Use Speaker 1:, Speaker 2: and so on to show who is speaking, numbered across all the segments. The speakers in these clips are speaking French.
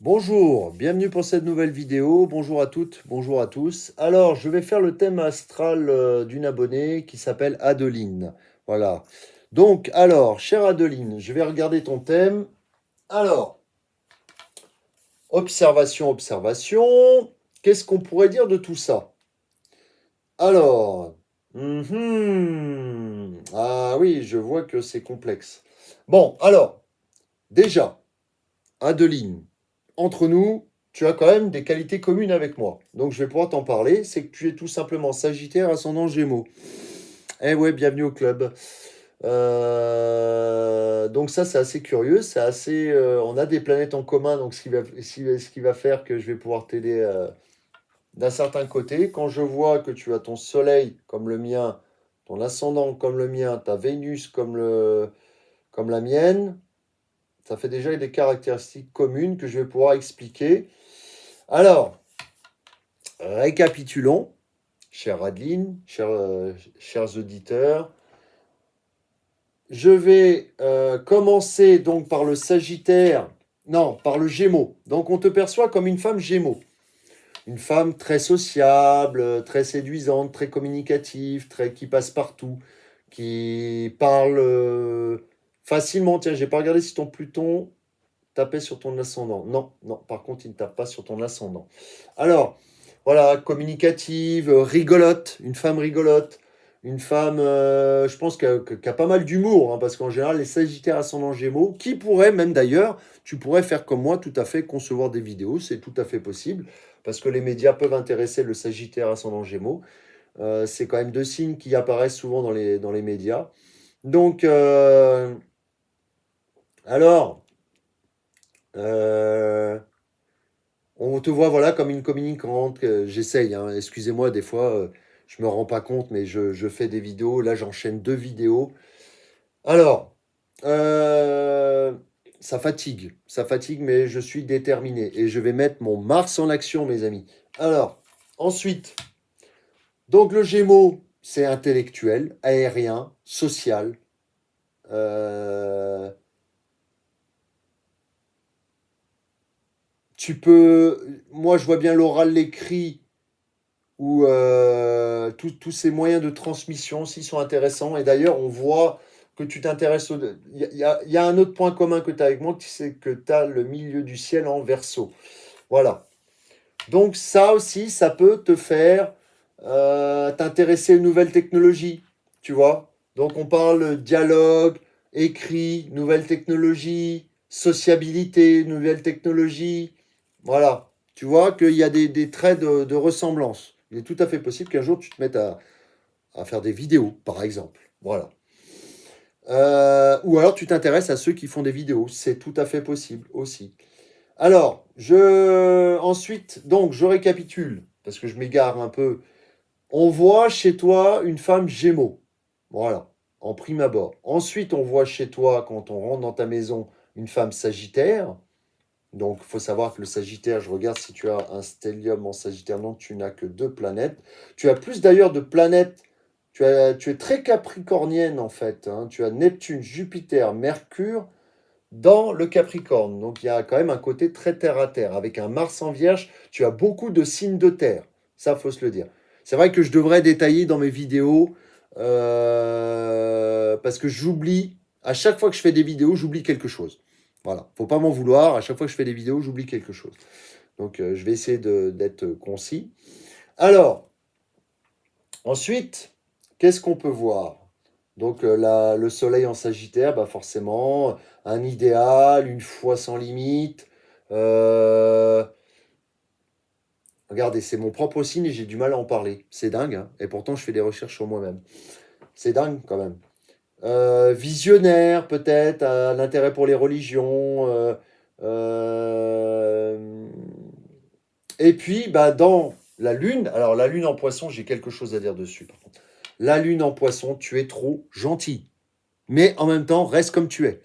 Speaker 1: Bonjour, bienvenue pour cette nouvelle vidéo. Bonjour à toutes, bonjour à tous. Alors, je vais faire le thème astral d'une abonnée qui s'appelle Adeline. Voilà. Donc, alors, chère Adeline, je vais regarder ton thème. Alors, observation, observation. Qu'est-ce qu'on pourrait dire de tout ça? Alors, ah oui, je vois que c'est complexe. Bon, alors, déjà, Adeline, entre nous, tu as quand même des qualités communes avec moi. Donc je vais pouvoir t'en parler. C'est que tu es tout simplement Sagittaire, ascendant Gémeaux. Eh ouais, bienvenue au club. Donc ça, c'est assez curieux. C'est assez. On a des planètes en commun, donc ce qui va faire que je vais pouvoir t'aider d'un certain côté. Quand je vois que tu as ton Soleil comme le mien, ton ascendant comme le mien, ta Vénus comme la mienne, ça fait déjà des caractéristiques communes que je vais pouvoir expliquer. Alors, récapitulons, chère Adeline, chers auditeurs. Je vais commencer donc par le Sagittaire, non, par le Gémeaux. Donc on te perçoit comme une femme Gémeaux. Une femme très sociable, très séduisante, très communicative, qui passe partout, qui parle facilement. Tiens, j'ai pas regardé si ton Pluton tapait sur ton ascendant. Non, non, par contre, il ne tape pas sur ton ascendant. Alors, voilà, communicative, rigolote, une femme rigolote, une femme, je pense, qui a pas mal d'humour, hein, parce qu'en général, les Sagittaires ascendant Gémeaux, qui pourraient, même d'ailleurs, tu pourrais faire comme moi, tout à fait, concevoir des vidéos, c'est tout à fait possible, parce que les médias peuvent intéresser le Sagittaire ascendant Gémeaux. C'est quand même deux signes qui apparaissent souvent dans les médias. Donc, alors, euh, on te voit voilà comme une communicante. J'essaye, hein, excusez-moi, des fois, je me rends pas compte, mais je fais des vidéos. Là, j'enchaîne deux vidéos. Alors, euh, ça fatigue, mais je suis déterminé et je vais mettre mon Mars en action, mes amis. Alors, ensuite, donc le Gémeaux, c'est intellectuel, aérien, social. Euh, moi, je vois bien l'oral, l'écrit où tous ces moyens de transmission aussi sont intéressants. Et d'ailleurs, on voit que tu t'intéresses au... Il y a un autre point commun que tu as avec moi, c'est que tu as le milieu du ciel en verso. Voilà. Donc ça aussi, ça peut te faire t'intéresser aux nouvelles technologies, tu vois. Donc on parle dialogue, écrit, nouvelles technologies, sociabilité, nouvelles technologies. Voilà. Tu vois qu'il y a des traits de ressemblance. Il est tout à fait possible qu'un jour tu te mettes à faire des vidéos, par exemple. Voilà. Ou alors tu t'intéresses à ceux qui font des vidéos. C'est tout à fait possible aussi. Alors, ensuite, donc, je récapitule, parce que je m'égare un peu. On voit chez toi une femme Gémeaux. Voilà, en prime abord. Ensuite, on voit chez toi, quand on rentre dans ta maison, une femme Sagittaire. Donc, il faut savoir que le Sagittaire, je regarde si tu as un stellium en Sagittaire. Non, tu n'as que deux planètes. Tu as plus d'ailleurs de planètes. Tu es très capricornienne, en fait, hein. Tu as Neptune, Jupiter, Mercure dans le Capricorne. Donc il y a quand même un côté très terre à terre. Avec un Mars en Vierge, tu as beaucoup de signes de terre. Ça, faut se le dire. C'est vrai que je devrais détailler dans mes vidéos parce que j'oublie. À chaque fois que je fais des vidéos, j'oublie quelque chose. Voilà, faut pas m'en vouloir. À chaque fois que je fais des vidéos, j'oublie quelque chose. Donc je vais essayer d'être concis. Alors, ensuite, qu'est-ce qu'on peut voir? Donc le soleil en Sagittaire, bah forcément, un idéal, une foi sans limite. Euh, Regardez, c'est mon propre signe et j'ai du mal à en parler. C'est dingue, hein. Et pourtant je fais des recherches sur moi-même. C'est dingue quand même. Visionnaire peut-être, l'intérêt pour les religions. Euh, Et puis, bah, dans la Lune, alors la Lune en Poisson, j'ai quelque chose à dire dessus par contre. La Lune en Poisson, tu es trop gentil. Mais en même temps, reste comme tu es.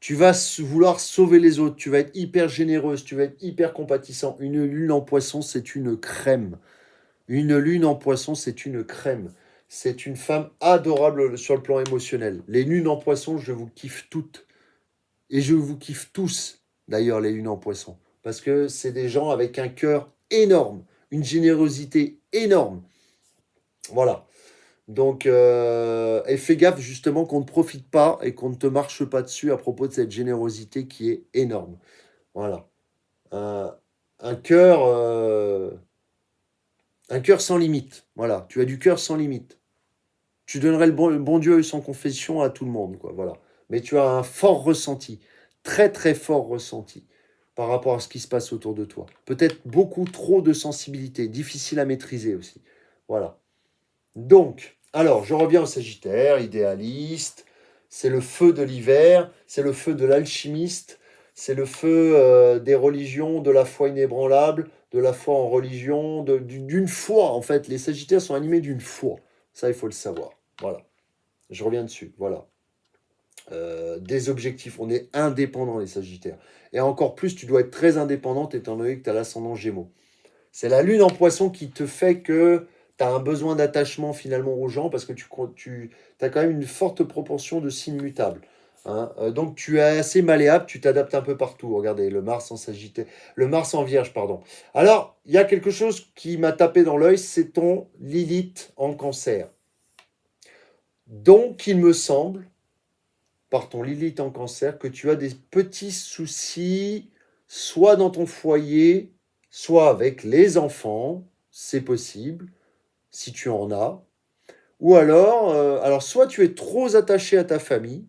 Speaker 1: Tu vas vouloir sauver les autres, tu vas être hyper généreuse, tu vas être hyper compatissant. Une lune en poisson, c'est une crème. Une lune en poisson, c'est une crème. C'est une femme adorable sur le plan émotionnel. Les lunes en poisson, je vous kiffe toutes. Et je vous kiffe tous, d'ailleurs, les lunes en poisson. parce que c'est des gens avec un cœur énorme, une générosité énorme. Voilà. Donc, et fais gaffe justement qu'on ne profite pas et qu'on ne te marche pas dessus à propos de cette générosité qui est énorme. Voilà. Un, un cœur sans limite. Voilà. Tu as du cœur sans limite. Tu donnerais le bon Dieu sans confession à tout le monde, quoi. Voilà. Mais tu as un fort ressenti, très très fort ressenti par rapport à ce qui se passe autour de toi. Peut-être beaucoup trop de sensibilité, difficile à maîtriser aussi. Voilà. Donc, alors, je reviens au Sagittaire, idéaliste. C'est le feu de l'hiver, c'est le feu de l'alchimiste, c'est le feu des religions, de la foi inébranlable, de la foi en religion, d'une foi, en fait. Les Sagittaires sont animés d'une foi. Ça, il faut le savoir. Voilà. Je reviens dessus. Voilà. Des objectifs. On est indépendant, les Sagittaires. Et encore plus, tu dois être très indépendante étant donné que tu as l'ascendant Gémeaux. C'est la lune en poisson qui te fait que tu as un besoin d'attachement finalement aux gens parce que tu as quand même une forte proportion de signes mutables. Hein. Donc tu es assez malléable, tu t'adaptes un peu partout. Regardez, le Mars en Sagittaire, le Mars en Vierge, pardon. Alors, il y a quelque chose qui m'a tapé dans l'œil, c'est ton Lilith en Cancer. Donc, il me semble, par ton Lilith en Cancer, que tu as des petits soucis, soit dans ton foyer, soit avec les enfants, c'est possible, si tu en as. Ou alors soit tu es trop attaché à ta famille,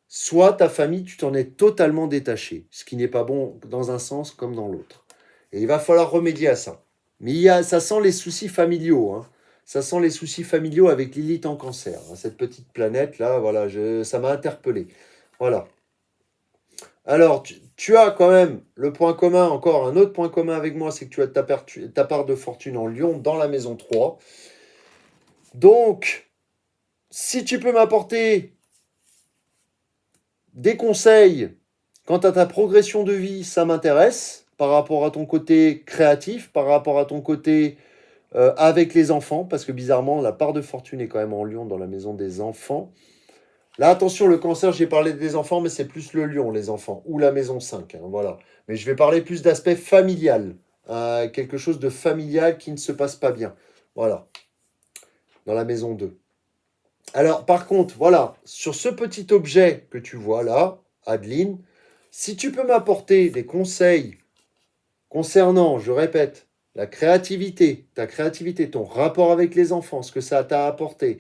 Speaker 1: soit ta famille, tu t'en es totalement détaché, ce qui n'est pas bon dans un sens comme dans l'autre. Et il va falloir remédier à ça. Mais ça sent les soucis familiaux, hein. Ça sent les soucis familiaux avec Lilith en Cancer. Hein. Cette petite planète-là, voilà, ça m'a interpellé. Voilà. Alors, tu as quand même le point commun, encore un autre point commun avec moi, c'est que tu as ta part de fortune en Lion dans la maison 3. Donc, si tu peux m'apporter des conseils quant à ta progression de vie, ça m'intéresse, par rapport à ton côté créatif, par rapport à ton côté avec les enfants, parce que bizarrement, la part de fortune est quand même en Lion dans la maison des enfants. Là, attention, le Cancer, j'ai parlé des enfants, mais c'est plus le Lion, les enfants, ou la maison 5, hein, voilà. Mais je vais parler plus d'aspect familial, quelque chose de familial qui ne se passe pas bien, voilà, dans la maison 2. Alors, par contre, voilà, sur ce petit objet que tu vois là, Adeline, si tu peux m'apporter des conseils concernant, je répète, la créativité, ta créativité, ton rapport avec les enfants, ce que ça t'a apporté,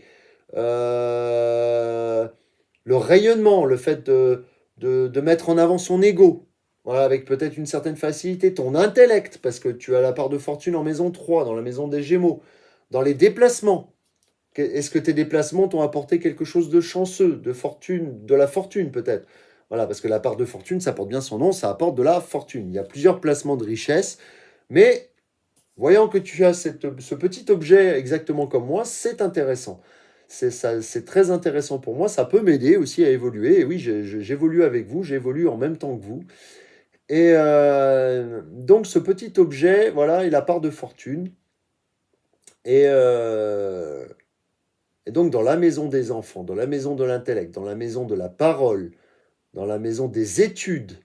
Speaker 1: le rayonnement, le fait de mettre en avant son ego, voilà, avec peut-être une certaine facilité, ton intellect, parce que tu as la part de fortune en maison 3, dans la maison des Gémeaux, dans les déplacements. Est-ce que tes déplacements t'ont apporté quelque chose de chanceux, de fortune, de la fortune peut-être? Voilà, parce que la part de fortune, ça porte bien son nom, ça apporte de la fortune. Il y a plusieurs placements de richesse, mais voyant que tu as ce petit objet exactement comme moi, c'est intéressant. C'est très intéressant pour moi, ça peut m'aider aussi à évoluer. Et oui, j'évolue avec vous, j'évolue en même temps que vous. Et donc ce petit objet, voilà, il a part de fortune. Et, et donc dans la maison des enfants, dans la maison de l'intellect, dans la maison de la parole, dans la maison des études,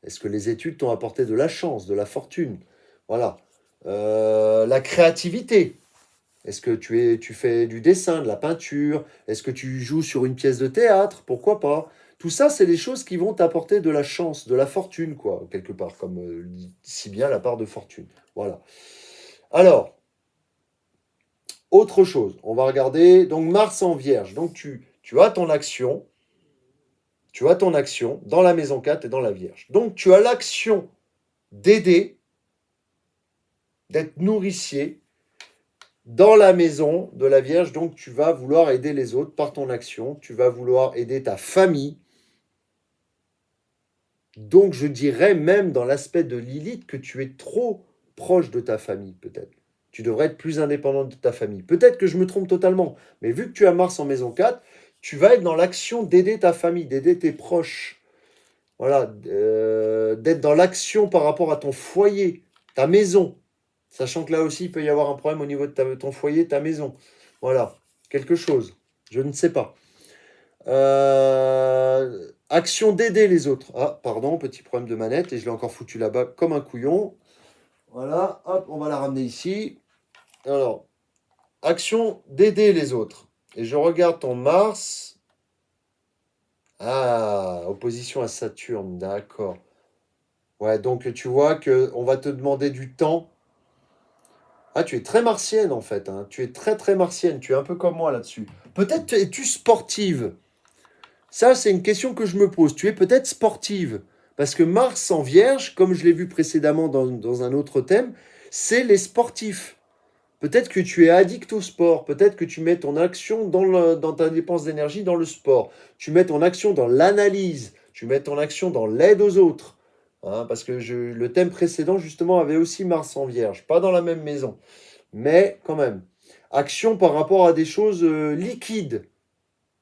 Speaker 1: est-ce que les études t'ont apporté de la chance, de la fortune? Voilà. La créativité. Est-ce que tu fais du dessin, de la peinture? Est-ce que tu joues sur une pièce de théâtre? Pourquoi pas? Tout ça, c'est des choses qui vont t'apporter de la chance, de la fortune, quoi, quelque part, comme dit si bien la part de fortune. Voilà. Alors, autre chose, on va regarder. Donc, Mars en Vierge. Donc, tu as ton action. Tu as ton action dans la maison 4 et dans la Vierge. Donc, tu as l'action d'aider, d'être nourricier, dans la maison de la Vierge, donc tu vas vouloir aider les autres par ton action, tu vas vouloir aider ta famille. Donc je dirais même dans l'aspect de Lilith que tu es trop proche de ta famille peut-être. Tu devrais être plus indépendante de ta famille. Peut-être que je me trompe totalement, mais vu que tu as Mars en maison 4, tu vas être dans l'action d'aider ta famille, d'aider tes proches. Voilà, d'être dans l'action par rapport à ton foyer, ta maison. Sachant que là aussi, il peut y avoir un problème au niveau de ton foyer, ta maison. Voilà, quelque chose. Je ne sais pas. Action d'aider les autres. Ah, pardon, petit problème de manette, et je l'ai encore foutu là-bas comme un couillon. Voilà, hop, on va la ramener ici. Alors, action d'aider les autres. Et je regarde ton Mars. Ah, opposition à Saturne, d'accord. Ouais, donc tu vois que on va te demander du temps. Ah, tu es très martienne en fait, hein. Tu es très très martienne. Tu es un peu comme moi là-dessus. Peut-être es-tu sportive. Ça, c'est une question que je me pose. Tu es peut-être sportive. Parce que Mars en Vierge, comme je l'ai vu précédemment dans un autre thème, c'est les sportifs. Peut-être que tu es addict au sport. Peut-être que tu mets ton action dans ta dépense d'énergie dans le sport. Tu mets ton action dans l'analyse. Tu mets ton action dans l'aide aux autres. Hein, parce que le thème précédent, justement, avait aussi Mars en Vierge. Pas dans la même maison. Mais quand même. Action par rapport à des choses liquides.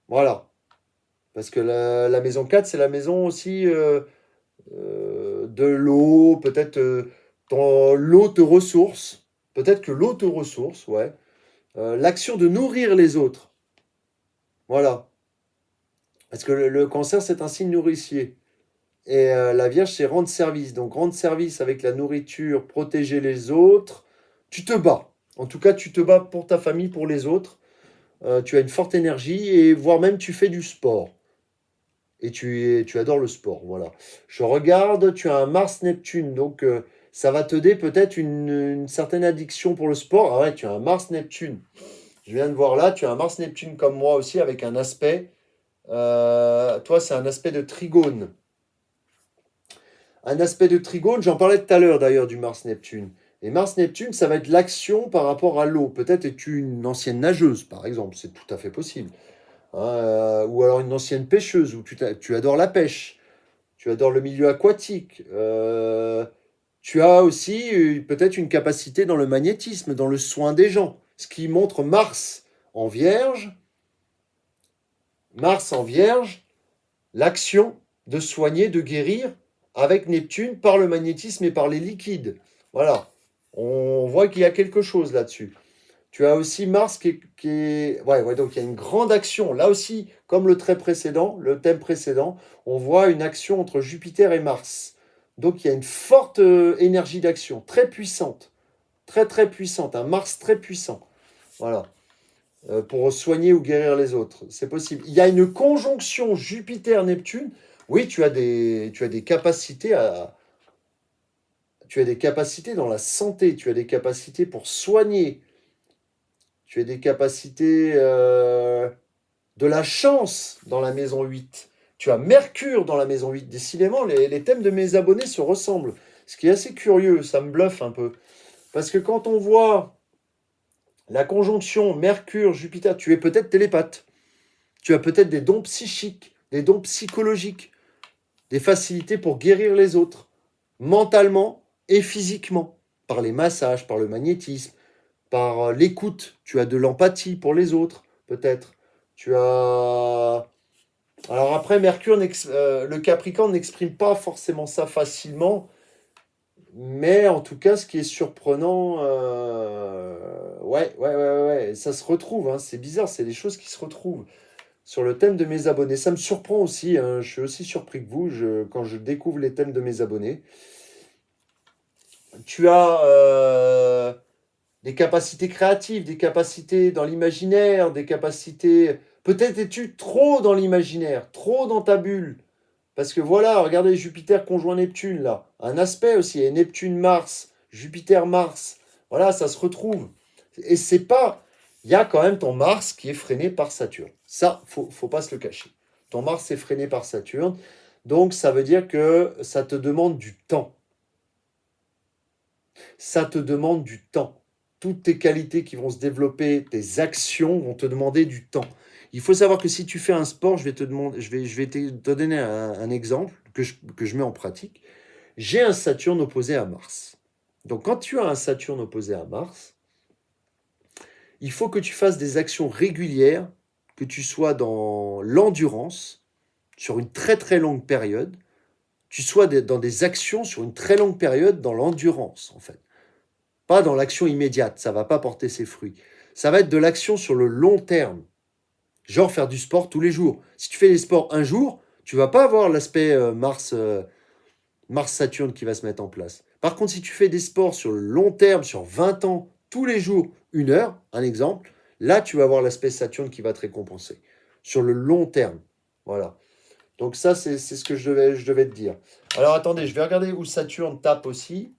Speaker 1: Voilà. Parce que la maison 4, c'est la maison aussi de l'eau. Peut-être l'eau te ressource. Peut-être que l'eau te ressource, ouais. L'action de nourrir les autres. Voilà. Parce que le cancer, c'est un signe nourricier. Et la Vierge, c'est rendre service. Donc, rendre service avec la nourriture, protéger les autres. Tu te bats. En tout cas, tu te bats pour ta famille, pour les autres. Tu as une forte énergie et voire même tu fais du sport. Et tu adores le sport. Voilà. Je regarde, tu as un Mars-Neptune. Donc, ça va te donner peut-être une certaine addiction pour le sport. Ah ouais, tu as un Mars-Neptune. Je viens de voir là, tu as un Mars-Neptune comme moi aussi avec un aspect. Toi, c'est un aspect de trigone. Un aspect de trigone, j'en parlais tout à l'heure d'ailleurs du Mars-Neptune. Et Mars-Neptune, ça va être l'action par rapport à l'eau. Peut-être es-tu une ancienne nageuse, par exemple, c'est tout à fait possible. Hein, ou alors une ancienne pêcheuse, où tu adores la pêche, tu adores le milieu aquatique. Tu as aussi peut-être une capacité dans le magnétisme, dans le soin des gens. Ce qui montre Mars en Vierge. Mars en Vierge, l'action de soigner, de guérir avec Neptune par le magnétisme et par les liquides. Voilà. On voit qu'il y a quelque chose là-dessus. Tu as aussi Mars qui est. Ouais, ouais, donc il y a une grande action. Là aussi, comme le thème précédent, on voit une action entre Jupiter et Mars. Donc il y a une forte énergie d'action, très puissante. Très très puissante. Un Mars très puissant. Voilà. Pour soigner ou guérir les autres. C'est possible. Il y a une conjonction Jupiter-Neptune. Oui, tu as des capacités tu as des capacités dans la santé, tu as des capacités pour soigner, tu as des capacités de la chance dans la maison 8. Tu as Mercure dans la maison 8. Décidément, les thèmes de mes abonnés se ressemblent. Ce qui est assez curieux, ça me bluffe un peu. Parce que quand on voit la conjonction Mercure-Jupiter, tu es peut-être télépathe. Tu as peut-être des dons psychiques, des dons psychologiques, des facilités pour guérir les autres, mentalement et physiquement, par les massages, par le magnétisme, par l'écoute. Tu as de l'empathie pour les autres, peut-être. Tu as... Alors après, Mercure, le Capricorne n'exprime pas forcément ça facilement, mais en tout cas, ce qui est surprenant, ouais, ça se retrouve, hein, c'est bizarre, c'est des choses qui se retrouvent sur le thème de mes abonnés. Ça me surprend aussi, hein, je suis aussi surpris que vous quand je découvre les thèmes de mes abonnés. Tu as des capacités créatives, des capacités dans l'imaginaire, des capacités... Peut-être es-tu trop dans l'imaginaire, trop dans ta bulle. Parce que voilà, regardez Jupiter conjoint Neptune là. Un aspect aussi, et Neptune-Mars, Jupiter-Mars. Voilà, ça se retrouve. Et c'est pas... Il y a quand même ton Mars qui est freiné par Saturne. Ça, faut pas se le cacher. Ton Mars est freiné par Saturne. Donc, ça veut dire que ça te demande du temps. Ça te demande du temps. Toutes tes qualités qui vont se développer, tes actions vont te demander du temps. Il faut savoir que si tu fais un sport, je vais te donner un exemple que je mets en pratique. J'ai un Saturne opposé à Mars. Donc quand tu as un Saturne opposé à Mars, il faut que tu fasses des actions régulières, que tu sois dans l'endurance sur une très très longue période, tu sois dans des actions sur une très longue période dans l'endurance en fait. Pas dans l'action immédiate, ça ne va pas porter ses fruits. Ça va être de l'action sur le long terme. Genre faire du sport tous les jours. Si tu fais des sports un jour, tu vas pas avoir l'aspect Mars-Saturne qui va se mettre en place. Par contre, si tu fais des sports sur le long terme, sur 20 ans, tous les jours, 1 heure, un exemple, là, tu vas avoir l'aspect Saturne qui va te récompenser. Sur le long terme. Voilà. Donc ça, c'est ce que je devais te dire. Alors attendez, je vais regarder où Saturne tape aussi.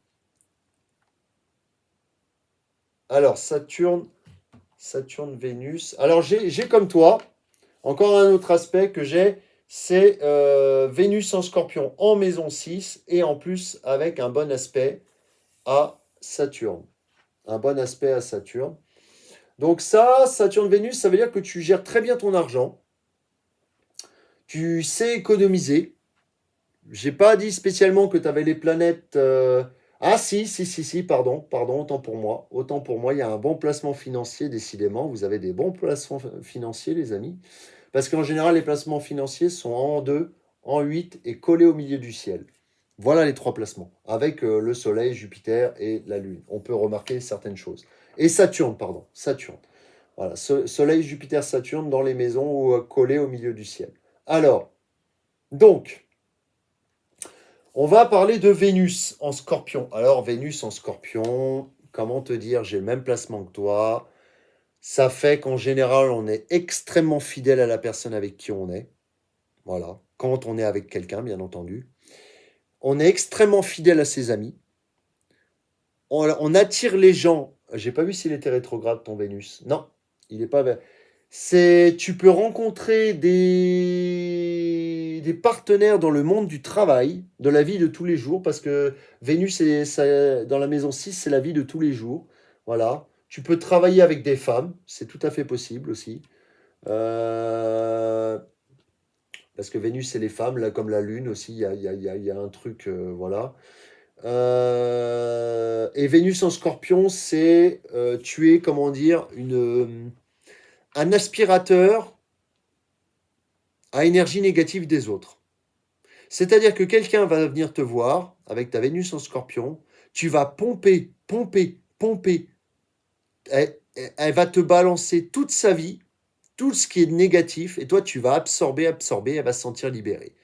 Speaker 1: Alors, Saturne, Vénus. Alors, j'ai comme toi, encore un autre aspect que j'ai, c'est Vénus en Scorpion en maison 6 et en plus avec un bon aspect à Saturne. Un bon aspect à Saturne. Donc ça, Saturne-Vénus, ça veut dire que tu gères très bien ton argent. Tu sais économiser. J'ai pas dit spécialement que tu avais les planètes. Ah si, pardon, autant pour moi. Autant pour moi, il y a un bon placement financier, décidément. Vous avez des bons placements financiers, les amis. Parce qu'en général, les placements financiers sont en 2, en 8 et collés au milieu du ciel. Voilà les 3 placements, avec le Soleil, Jupiter et la Lune. On peut remarquer certaines choses. Et Saturne, pardon, Saturne. Voilà, Soleil, Jupiter, Saturne dans les maisons ou collés au milieu du ciel. Alors, donc, on va parler de Vénus en Scorpion. Alors, Vénus en Scorpion, comment te dire, j'ai le même placement que toi. Ça fait qu'en général, on est extrêmement fidèle à la personne avec qui on est. Voilà, quand on est avec quelqu'un, bien entendu. On est extrêmement fidèle à ses amis. On attire les gens. J'ai pas vu s'il était rétrograde, ton Vénus. Non, il n'est pas. Tu peux rencontrer des partenaires dans le monde du travail, de la vie de tous les jours, parce que Vénus, dans la maison 6, c'est la vie de tous les jours. Voilà. Tu peux travailler avec des femmes, c'est tout à fait possible aussi. Parce que Vénus, c'est les femmes, là, comme la Lune aussi, il y a un truc, voilà. Et Vénus en Scorpion, c'est tu es, comment dire, un aspirateur à énergie négative des autres. C'est-à-dire que quelqu'un va venir te voir avec ta Vénus en Scorpion, tu vas pomper, pomper, pomper. Elle va te balancer toute sa vie, tout ce qui est négatif, et toi tu vas absorber, absorber, elle va se sentir libérée.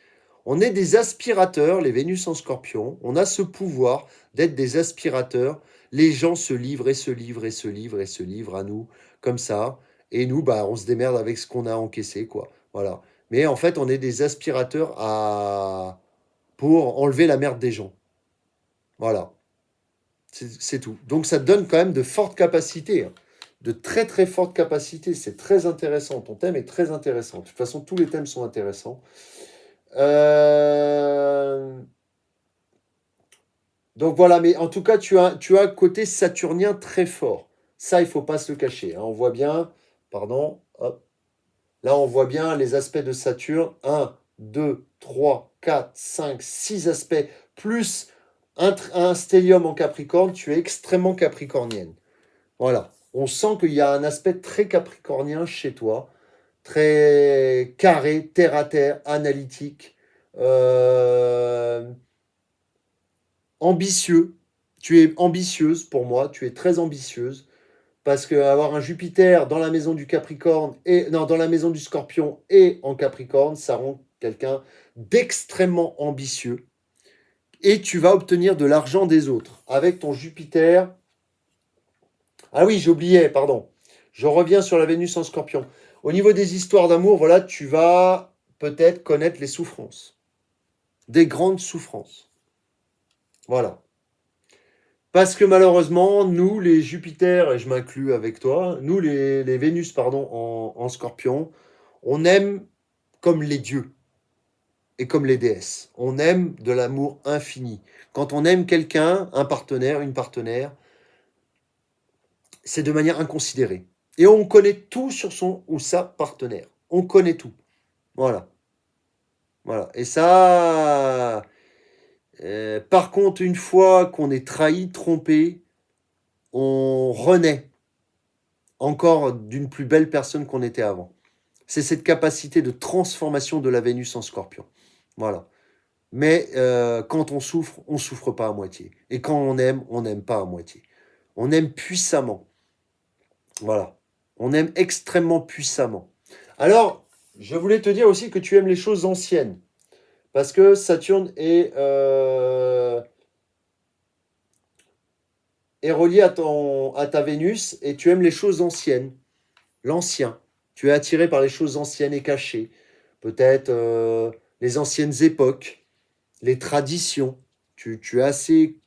Speaker 1: On est des aspirateurs, les Vénus en Scorpion. On a ce pouvoir d'être des aspirateurs. Les gens se livrent et se livrent et se livrent et se livrent à nous comme ça. Et nous, bah, on se démerde avec ce qu'on a encaissé, quoi. Voilà. Mais en fait, on est des aspirateurs pour enlever la merde des gens. Voilà. C'est tout. Donc ça te donne quand même de fortes capacités, hein. De très très fortes capacités. C'est très intéressant. Ton thème est très intéressant. De toute façon, tous les thèmes sont intéressants. Donc voilà, mais en tout cas, tu as un côté saturnien très fort. Ça, il ne faut pas se le cacher, hein. On voit bien, pardon, hop. Là, on voit bien les aspects de Saturne. 1, 2, 3, 4, 5, 6 aspects, plus un stellium en Capricorne. Tu es extrêmement capricornienne. Voilà. On sent qu'il y a un aspect très capricornien chez toi. Très carré, terre à terre, analytique. Ambitieux. Tu es ambitieuse pour moi, tu es très ambitieuse. Parce que avoir un Jupiter dans la maison du Capricorne et non, dans la maison du Scorpion et en Capricorne, ça rend quelqu'un d'extrêmement ambitieux. Et tu vas obtenir de l'argent des autres. Avec ton Jupiter. Ah oui, j'oubliais, pardon. Je reviens sur la Vénus en Scorpion. Au niveau des histoires d'amour, voilà, tu vas peut-être connaître les souffrances. Des grandes souffrances. Voilà. Parce que malheureusement, nous, les Jupiter, et je m'inclus avec toi, nous, les Vénus, pardon, en Scorpion, on aime comme les dieux et comme les déesses. On aime de l'amour infini. Quand on aime quelqu'un, un partenaire, une partenaire, c'est de manière inconsidérée. Et on connaît tout sur son ou sa partenaire. On connaît tout. Voilà. Voilà. Et ça, par contre, une fois qu'on est trahi, trompé, on renaît encore d'une plus belle personne qu'on était avant. C'est cette capacité de transformation de la Vénus en Scorpion. Voilà. Mais quand on souffre pas à moitié. Et quand on n'aime pas à moitié. On aime puissamment. Voilà. On aime extrêmement puissamment. Alors, je voulais te dire aussi que tu aimes les choses anciennes. Parce que Saturne est relié à ta Vénus et tu aimes les choses anciennes, l'ancien. Tu es attiré par les choses anciennes et cachées. Peut-être les anciennes époques, les traditions. Tu es assez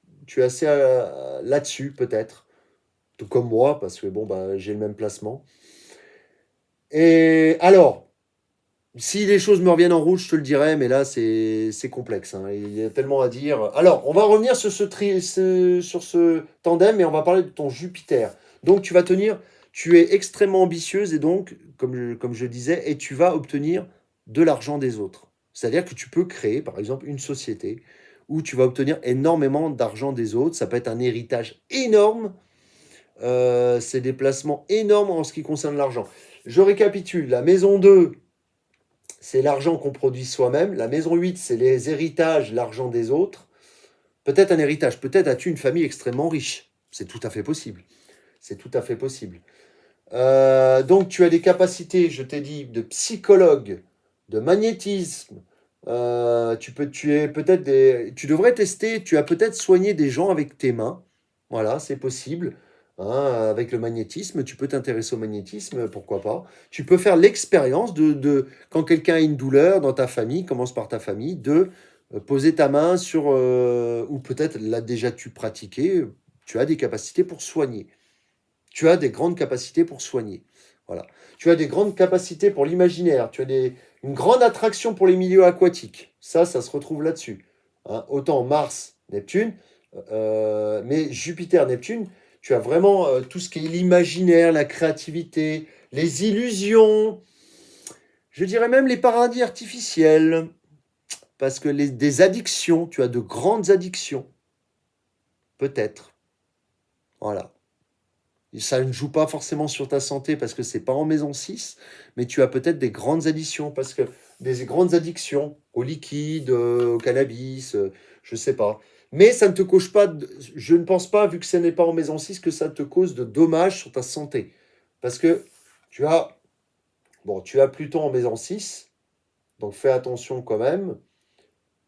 Speaker 1: là-dessus, peut-être. Tout comme moi, parce que bon, bah, j'ai le même placement. Et alors, si les choses me reviennent en route, je te le dirai, mais là, c'est complexe, hein. Il y a tellement à dire. Alors, on va revenir sur sur ce tandem et on va parler de ton Jupiter. Donc, tu es extrêmement ambitieuse et donc, comme je disais, et tu vas obtenir de l'argent des autres. C'est-à-dire que tu peux créer, par exemple, une société où tu vas obtenir énormément d'argent des autres. Ça peut être un héritage énorme. C'est des placements énormes en ce qui concerne l'argent. Je récapitule. La maison 2, c'est l'argent qu'on produit soi-même. La maison 8, c'est les héritages, l'argent des autres. Peut-être un héritage, peut-être as-tu une famille extrêmement riche. C'est tout à fait possible. C'est tout à fait possible. Donc tu as des capacités, je t'ai dit, de psychologue, de magnétisme. Tu devrais tester, tu as peut-être soigné des gens avec tes mains. Voilà, c'est possible. Hein, avec le magnétisme, tu peux t'intéresser au magnétisme, pourquoi pas. Tu peux faire l'expérience quand quelqu'un a une douleur dans ta famille, commence par ta famille, de poser ta main sur, ou peut-être l'as déjà tu pratiqué, tu as des capacités pour soigner. Tu as des grandes capacités pour soigner. Voilà. Tu as des grandes capacités pour l'imaginaire. Une grande attraction pour les milieux aquatiques. Ça se retrouve là-dessus. Hein, autant Mars, Neptune, mais Jupiter, Neptune, tu as vraiment tout ce qui est l'imaginaire, la créativité, les illusions, je dirais même les paradis artificiels, parce que des addictions, tu as de grandes addictions, peut-être. Voilà. Ça ne joue pas forcément sur ta santé parce que c'est pas en maison 6, mais tu as peut-être des grandes addictions, parce que des grandes addictions au liquide, au cannabis, je sais pas. Mais ça ne te cause pas, je ne pense pas, vu que ce n'est pas en maison 6, que ça te cause de dommages sur ta santé. Parce que tu as, tu as Pluton en maison 6, donc fais attention quand même.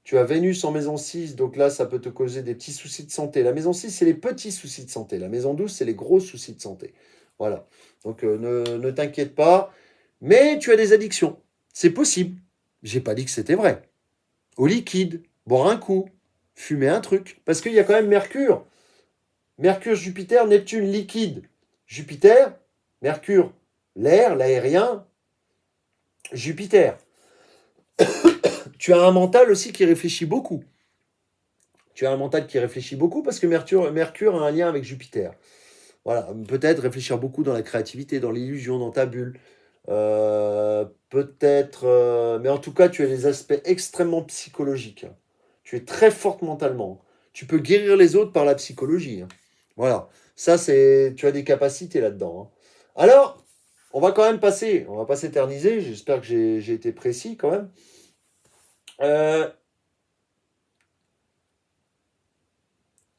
Speaker 1: Tu as Vénus en maison 6, donc là, ça peut te causer des petits soucis de santé. La maison 6, c'est les petits soucis de santé. La maison 12, c'est les gros soucis de santé. Voilà. Donc ne t'inquiète pas. Mais tu as des addictions. C'est possible. J'ai pas dit que c'était vrai. Au liquide, boire un coup, fumer un truc. Parce qu'il y a quand même Mercure. Mercure, Jupiter, Neptune, liquide. Jupiter, Mercure, l'air, l'aérien. Jupiter. Tu as un mental aussi qui réfléchit beaucoup. Tu as un mental qui réfléchit beaucoup parce que Mercure a un lien avec Jupiter. Voilà, peut-être réfléchir beaucoup dans la créativité, dans l'illusion, dans ta bulle. Peut-être, mais en tout cas, tu as des aspects extrêmement psychologiques. Tu es très forte mentalement. Tu peux guérir les autres par la psychologie. Voilà, tu as des capacités là-dedans. Alors, on va pas s'éterniser. J'espère que j'ai été précis quand même. Il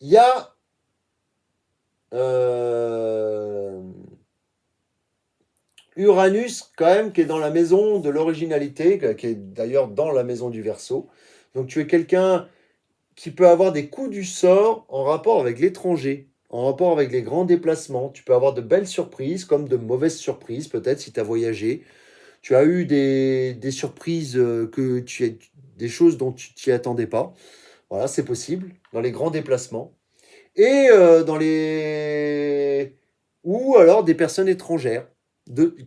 Speaker 1: y a Uranus, quand même, qui est dans la maison de l'originalité, qui est d'ailleurs dans la maison du Verseau. Donc tu es quelqu'un qui peut avoir des coups du sort en rapport avec l'étranger, en rapport avec les grands déplacements. Tu peux avoir de belles surprises, comme de mauvaises surprises, peut-être, si tu as voyagé. Tu as eu des surprises, des choses dont tu t'y attendais pas. Voilà, c'est possible, dans les grands déplacements. Et ou alors des personnes étrangères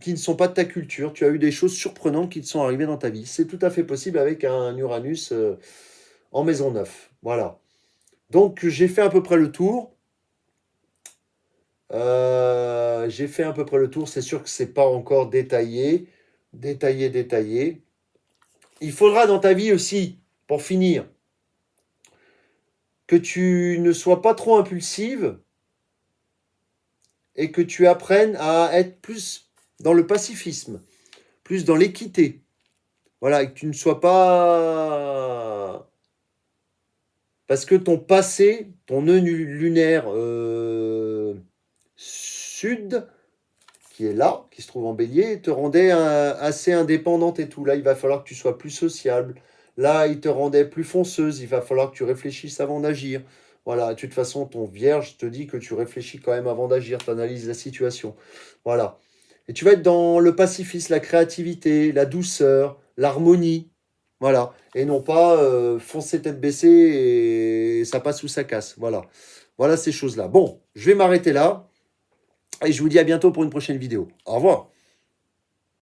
Speaker 1: qui ne sont pas de ta culture. Tu as eu des choses surprenantes qui te sont arrivées dans ta vie. C'est tout à fait possible avec un Uranus en maison 9. Voilà. Donc j'ai fait à peu près le tour. J'ai fait à peu près le tour. C'est sûr que c'est pas encore détaillé. Détaillé. Il faudra dans ta vie aussi, pour finir, que tu ne sois pas trop impulsive et que tu apprennes à être plus dans le pacifisme, plus dans l'équité. Voilà, et que tu ne sois pas... Parce que ton passé, ton nœud lunaire sud, qui est là, qui se trouve en bélier, te rendait assez indépendante et tout. Là, il va falloir que tu sois plus sociable. Là, il te rendait plus fonceuse. Il va falloir que tu réfléchisses avant d'agir. Voilà, de toute façon, ton vierge te dit que tu réfléchis quand même avant d'agir, tu analyses la situation. Voilà. Et tu vas être dans le pacifisme, la créativité, la douceur, l'harmonie. Voilà. Et non pas foncer tête baissée et ça passe ou ça casse. Voilà. Voilà ces choses-là. Bon, je vais m'arrêter là. Et je vous dis à bientôt pour une prochaine vidéo. Au revoir.